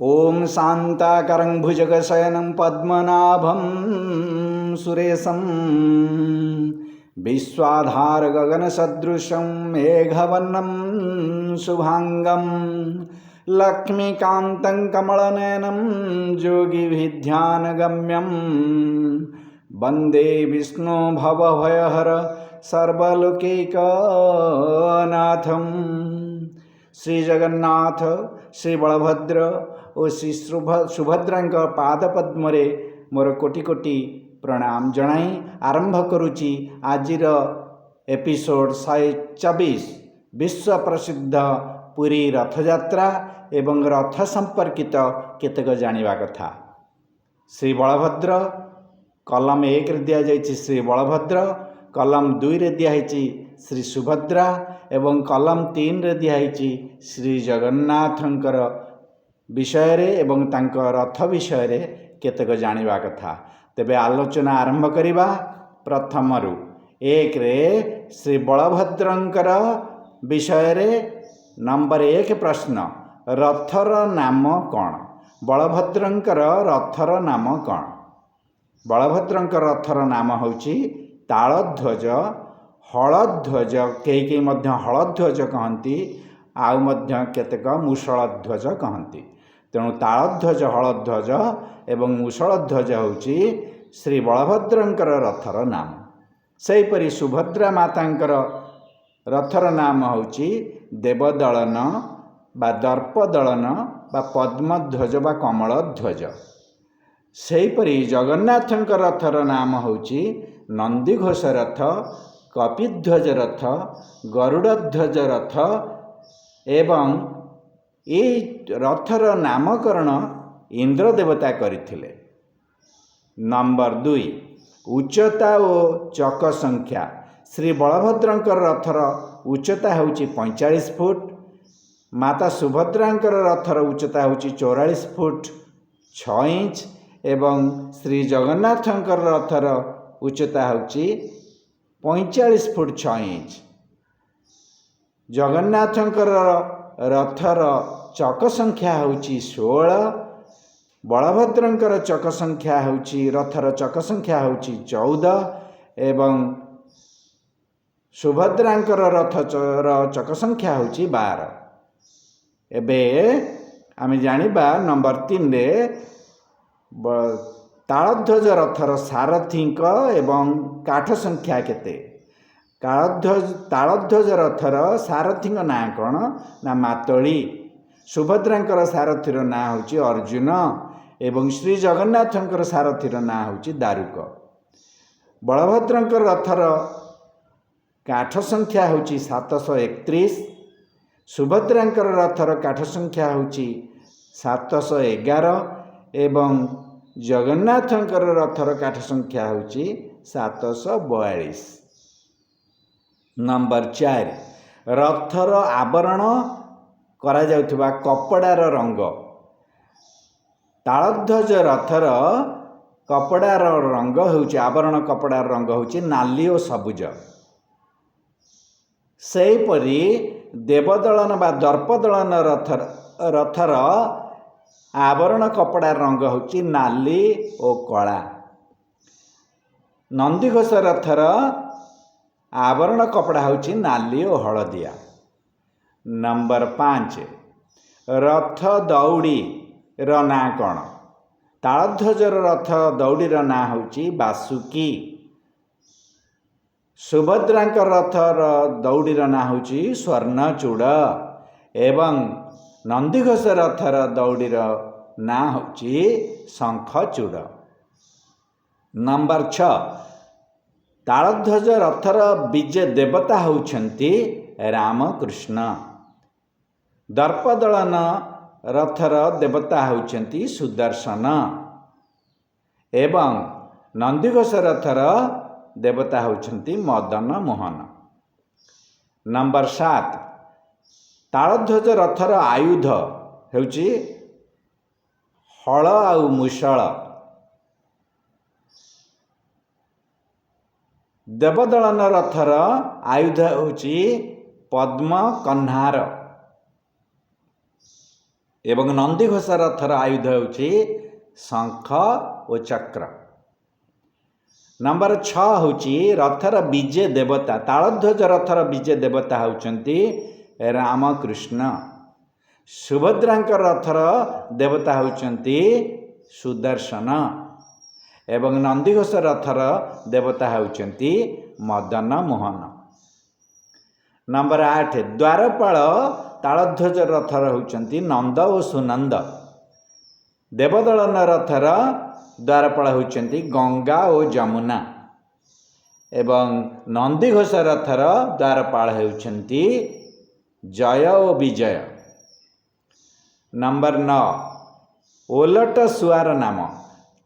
ओम शांताकारं भुजगशयनं पद्मनाभं सुरेशं विश्वाधार गगनसदृशं मेघवर्णं शुभांगं लक्ष्मीकान्तं कमलनयनं योगिभिध्यानगम्यं वन्दे विष्णु भवभयहर सर्वलोकैकनाथं। श्री जगन्नाथ, श्री बलभद्र और श्री सुभद्रा पादपद्म मोर कोटि कोटि प्रणाम जनाई आरंभ करुच्ची आजिर एपिसोड 124 विश्व प्रसिद्ध पुरी रथयात्रा एवं रथ संपर्कित केतक जानिबा कथा। श्री बलभद्र कलम 1 रे दिया जाइछि श्री बलभद्र, कलम 2 रे दिया जाइछि श्री सुभद्रा एवं कलम 3 रे दिखाई श्री जगन्नाथंकर विषय रे एवं तांको रथ विषय रे केतक जानिबा कथा। तेबे आलोचना आरंभ करिबा। प्रथम रु 1 रे श्री बलभद्रंकर विषय रे नंबर 1 प्रश्न, रथर नाम कौन? बलभद्रंकर रथर नाम कौन? बलभद्रंकर रथर नाम होछि तालध्वज, हलध्वज, कई मध्य हलध्वज कहती, आउ मध्य केतक मुसलध्वज कहती। तेणु तालध्वज, हलध्वज एवं मुसलध्वज होछि श्री बलभद्रंकर रथर नाम। सेहीपरि सुभद्रा मातांकर रथर नाम होछि देवदलन बा दर्पदलन बा पद्मध्वज बा कमलध्वज। सेहीपरि जगन्नाथंकर रथर नाम होछि नंदीघोष रथ, कपिध्वज रथ, गरुड़ध्वज रथ एवं ये रथर नामकरण इंद्र देवता करथिले। नंबर 2 उच्चता और चक संख्या। श्री बलभद्रंकर रथर उच्चता होछि 45 फुट, माता सुभद्रांकर रथर उच्चता होछि 44 फुट 6 इंच एवं श्री जगन्नाथंकर रथर उच्चता होछि 45 फुट 6 इंच। जगन्नाथंकर रथर चक संख्या होछि 16, बलभद्रंकर चक संख्या होछि रथर चक संख्या होछि 14 एवं सुभद्रांकर रथर चक संख्या होछि 12। एबे आमे जानिबा नंबर 3 रे तालध्वज रथर सारथीक एवं काठ संख्या केते? तालध्वज रथर सारथीक नाँ कौन ना मातली, सुभद्रांकर सारथीर नाँ होछि अर्जुन एवं श्री जगन्नाथंकर सारथीर नाँ होछि दारुक। बलभद्रंकर रथर काठ संख्या होछि 731, सुभद्रांकर रथर काठ संख्या होछि 711 एवं जगन्नाथंकर रथर काठ संख्या होछि 742। नंबर 4 रथर आवरण करा जाउथबा कपड़ार रंग। तालध्वज रथर कपड़ार रंग होछि आवरण कपड़ार रंग होछि नाली और सबुज। सेहीपरि देवदलन बा दर्पदलन रथर आवरण कपड़ार रंग होछि नाली और कला। नंदीघोष रथर आवरण कपड़ा होछि नाली और हलदिया। नंबर 5 रथ दौड़ी रो नाँ कौन? तालध्वजर रथ दौड़ीर नाँ होछि बासुकी, सुभद्रांकर रथर दौड़ीर नाँ होछि स्वर्णचूड़ एवं नंदीघोष रथर दौड़ीर नाँ होछि शंखचूड़। नंबर 6 तालध्वज रथर विजय देवता होउछन्ति रामकृष्ण, दर्पदलन रथर देवता होउछन्ति सुदर्शन एवं नंदीघोष रथर देवता होउछन्ति मदन मोहन। नंबर 7 तालध्वज रथर आयुध होउछि हल आउ मुसल, देवदलन रथर आयुध होछि पद्म कन्हार। ଏବଂ ନନ୍ଦିଘୋଷ ରଥର ଆୟୁଧ ହେଉଛି ଶଙ୍ଖ ଓ ଚକ୍ର। ନମ୍ବର 6 ହେଉଛି ରଥର ବିଜେ ଦେବତା। ତାଳଧ୍ୱଜ ରଥର ବିଜେ ଦେବତା ହେଉଛନ୍ତି ରାମକୃଷ୍ଣ। ସୁଭଦ୍ରାଙ୍କ ରଥର ଦେବତା ହେଉଛନ୍ତି ସୁଦର୍ଶନ ଏବଂ ନନ୍ଦିଘୋଷ ରଥର ଦେବତା ହେଉଛନ୍ତି ମଦନ ମୋହନ। ନମ୍ବର 8 ଦ୍ୱାରପାଳ ତାଳଧ୍ୱଜ ରଥର ହେଉଛନ୍ତି ନନ୍ଦ ଓ ସୁନନ୍ଦ। ଦେବଦଳନ ରଥର ଦ୍ୱାରପାଳ ହେଉଛନ୍ତି ଗଙ୍ଗା ଓ ଯମୁନା ଏବଂ ନନ୍ଦିଘୋଷ ରଥର ଦ୍ୱାରପାଳ ହେଉଛନ୍ତି ଜୟ ଓ ବିଜୟ। ନମ୍ବର 9 ଓଲଟ ଶୁଆର ନାମ।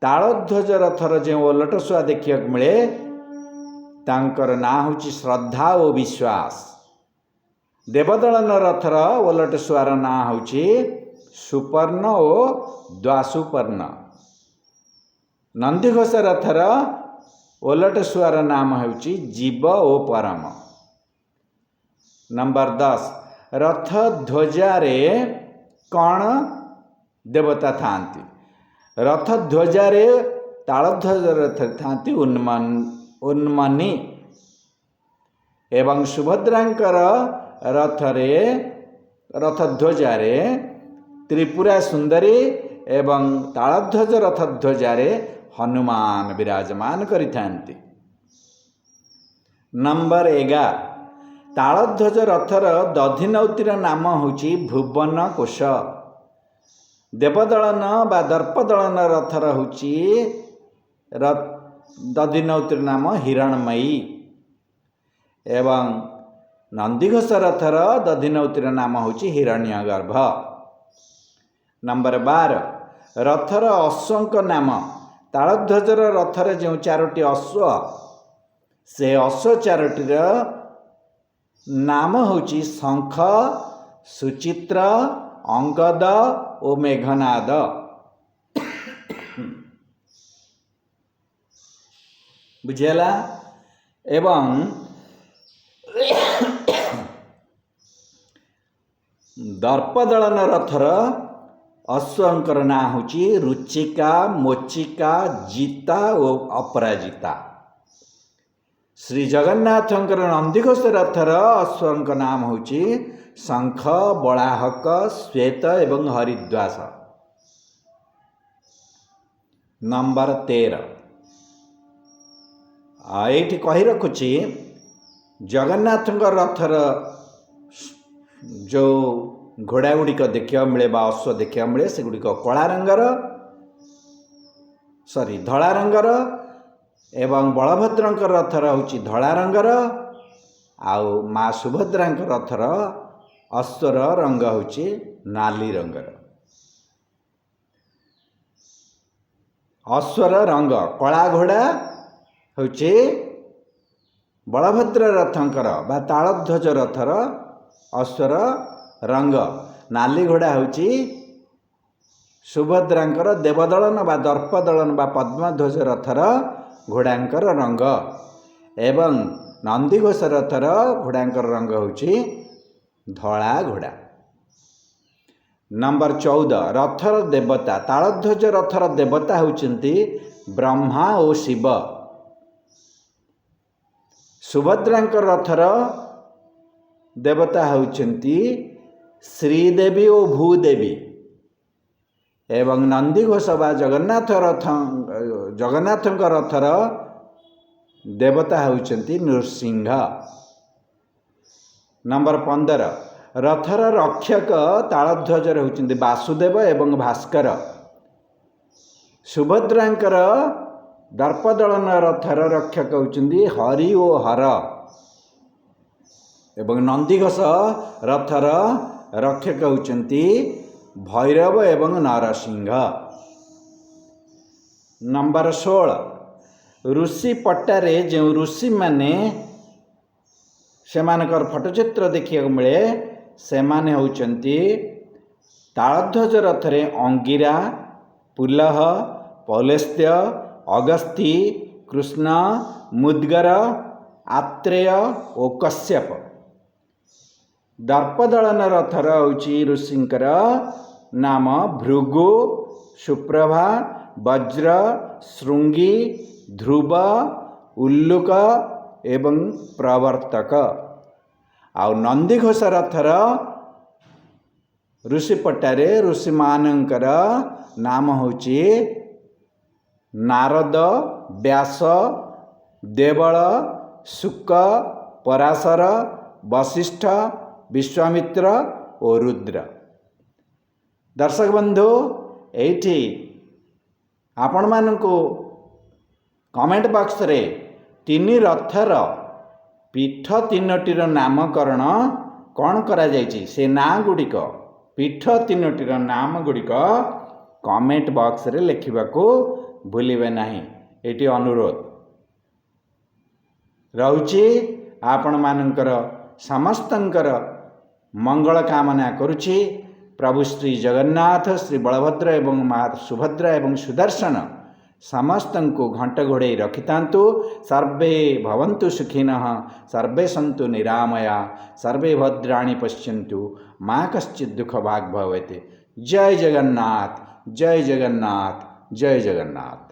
ତାଳଧ୍ୱଜ ରଥର ଯେଉଁ ଓଲଟ ଶୁଆ ଦେଖିବାକୁ ମିଳେ ତାଙ୍କର ନାଁ ହେଉଛି ଶ୍ରଦ୍ଧା ଓ ବିଶ୍ୱାସ। ଦେବଦଳନ ରଥର ଓଲଟ ଶୁଆର ନାଁ ହେଉଛି ସୁପର୍ଣ୍ଣ ଓ ଦ୍ୱାସୁପର୍ଣ୍ଣ। ନନ୍ଦିଘୋଷ ରଥର ଓଲଟ ଶୁଆର ନାମ ହେଉଛି ଜୀବ ଓ ପରମ। ନମ୍ବର 10 ରଥ ଧ୍ୱଜାରେ କ'ଣ ଦେବତା ଥାଆନ୍ତି? ରଥ ଧ୍ୱଜାରେ ତାଳଧ୍ୱଜ ରଥରେ ଥାଆନ୍ତି ଉନ୍ମନି ଏବଂ ସୁଭଦ୍ରାଙ୍କର ରଥ ଧ୍ୱଜାରେ ତ୍ରିପୁରା ସୁନ୍ଦରୀ ଏବଂ ତାଳଧ୍ୱଜ ରଥ ଧ୍ୱଜାରେ ହନୁମାନ ବିରାଜମାନ କରିଥାନ୍ତି। ନମ୍ବର 11 ତାଳଧ୍ୱଜ ରଥର ଦଧିନଉତିର ନାମ ହେଉଛି ଭୁବନ କୋଶ। ଦେବଦଳନ ବା ଦର୍ପଦଳନ ରଥର ହେଉଛି ଦଧିନଉତିର ନାମ ହିରଣ୍ମୟୀ ଏବଂ ନନ୍ଦିଘୋଷ ରଥର ଦଧିନଉତିର ନାମ ହେଉଛି ହିରଣ୍ୟଗର୍ଭ। ନମ୍ବର 12 ରଥର ଅଶ୍ୱଙ୍କ ନାମ। ତାଳଧ୍ୱଜର ରଥରେ ଯେଉଁ 4ଟି ଅଶ୍ୱ ସେ ଅଶ୍ୱ 4ଟିର ନାମ ହେଉଛି ଶଙ୍ଖ, ସୁଚିତ୍ର, ଅଙ୍ଗଦ ଓ ମେଘନାଦ। ବୁଝିହେଲା? ଏବଂ ଦର୍ପଦଳନ ରଥର ଅଶ୍ୱଙ୍କର ନାଁ ହେଉଛି ରୁଚିକା, ମୋଚିକା, ଜିତା ଓ ଅପରାଜିତା। ଶ୍ରୀ ଜଗନ୍ନାଥଙ୍କର ନନ୍ଦିଘୋଷ ରଥର ଅଶ୍ୱଙ୍କ ନାମ ହେଉଛି ଶଙ୍ଖ, ବଳାହକ, ଶ୍ଵେତ ଏବଂ ହରିଦ୍ୱାସ। ନମ୍ବର 13 ଏଇଠି କହି ରଖୁଛି ଜଗନ୍ନାଥଙ୍କ ରଥର ଯେଉଁ ଘୋଡ଼ା ଗୁଡ଼ିକ ଦେଖିବାକୁ ମିଳେ ବା ଅଶ୍ୱ ଦେଖିବାକୁ ମିଳେ ସେଗୁଡ଼ିକ ଧଳା ରଙ୍ଗର ଏବଂ ବଳଭଦ୍ରଙ୍କ ରଥର ହେଉଛି ଧଳା ରଙ୍ଗର ଆଉ ମା ସୁଭଦ୍ରାଙ୍କ ରଥର ଅଶ୍ୱର ରଙ୍ଗ ହେଉଛି ନାଲି ରଙ୍ଗର। ଅଶ୍ୱର ରଙ୍ଗ କଳା ଘୋଡ଼ା ହେଉଛି ବଳଭଦ୍ର ରଥଙ୍କର ବା ତାଳଧ୍ୱଜ ରଥର ଅଶ୍ୱର ରଙ୍ଗ, ନାଲି ଘୋଡ଼ା ହେଉଛି ସୁଭଦ୍ରାଙ୍କର ଦେବଦଳନ ବା ଦର୍ପଦଳନ ବା ପଦ୍ମଧ୍ୱଜ ରଥର ଘୋଡ଼ାଙ୍କର ରଙ୍ଗ ଏବଂ ନନ୍ଦିଘୋଷ ରଥର ଘୋଡ଼ାଙ୍କର ରଙ୍ଗ ହେଉଛି ଧଳା ଘୋଡ଼ା। ନମ୍ବର 14 ରଥର ଦେବତା। ତାଳଧ୍ୱଜ ରଥର ଦେବତା ହେଉଛନ୍ତି ବ୍ରହ୍ମା ଓ ଶିବ। ସୁଭଦ୍ରାଙ୍କ ରଥର ଦେବତା ହେଉଛନ୍ତି ଶ୍ରୀଦେବୀ ଓ ଭୂଦେବୀ ଏବଂ ନନ୍ଦିଘୋଷ ବା ଜଗନ୍ନାଥଙ୍କ ରଥର ଦେବତା ହେଉଛନ୍ତି ନୃସିଂହ। ନମ୍ବର 15 ରଥର ରକ୍ଷକ ତାଳଧ୍ୱଜରେ ହେଉଛନ୍ତି ବାସୁଦେବ ଏବଂ ଭାସ୍କର। ସୁଭଦ୍ରାଙ୍କର ଦର୍ପଦଳନ ରଥର ରକ୍ଷକ ହେଉଛନ୍ତି ହରି ଓ ହର ଏବଂ ନନ୍ଦିଘୋଷ ରଥର ରକ୍ଷକ ହେଉଛନ୍ତି ଭୈରବ ଏବଂ ନରସିଂହ। ନମ୍ବର 16 ଋଷି ପଟ୍ଟାରେ ଯେଉଁ ଋଷିମାନେ ସେମାନଙ୍କର ଫଟୋଚିତ୍ର ଦେଖିବାକୁ ମିଳେ ସେମାନେ ହେଉଛନ୍ତି ତାଳଧ୍ୱଜ ରଥରେ ଅଙ୍ଗିରା, ପୁଲହ, ପୌଲସ୍ତ୍ୟ, ଅଗସ୍ଥି, କୃଷ୍ଣ, ମୁଦ୍ଗର, ଆତ୍ରେୟ ଓ କଶ୍ୟପ। ଦର୍ପଦଳନ ରଥର ହେଉଛି ଋଷିଙ୍କର नाम भृगु, सुप्रभा, वज्र, शृंगी, ध्रुव, उल्लुक एवं प्रवर्तक। आउ नंदीघोष रथर ऋषिपट्टारे ऋषि मानकर नाम होची नारद, व्यास, देवल, शुक, पराशर, वशिष्ठ, विश्वामित्र और रुद्र। दर्शक बंधु एठी आपण मानकु कमेंट बॉक्स रे तीन रथर पीठ तीनोटीर नामकरण कौन करा जायछि से ना गुड़िक पीठ तीनोटीर नाम गुड़िक कमेंट बॉक्स रे लिखिबाकू भूलिबे नाही। एटी अनुरोध रहुछि। आपण मानकर समस्तंकर मंगल कामना करुछि। प्रभु श्री जगन्नाथ, श्री बलभद्र एवं माता सुभद्रा एवं सुदर्शन समस्तंकु घंट घोड़े रखितांतु। सर्वे भवन्तु सुखिनः, सर्वे सन्तु निरामया, सर्वे भद्राणि पश्यन्तु, मा कश्चित् दुःख भाग् भवेत्। जय जगन्नाथ, जय जगन्नाथ, जय जगन्नाथ।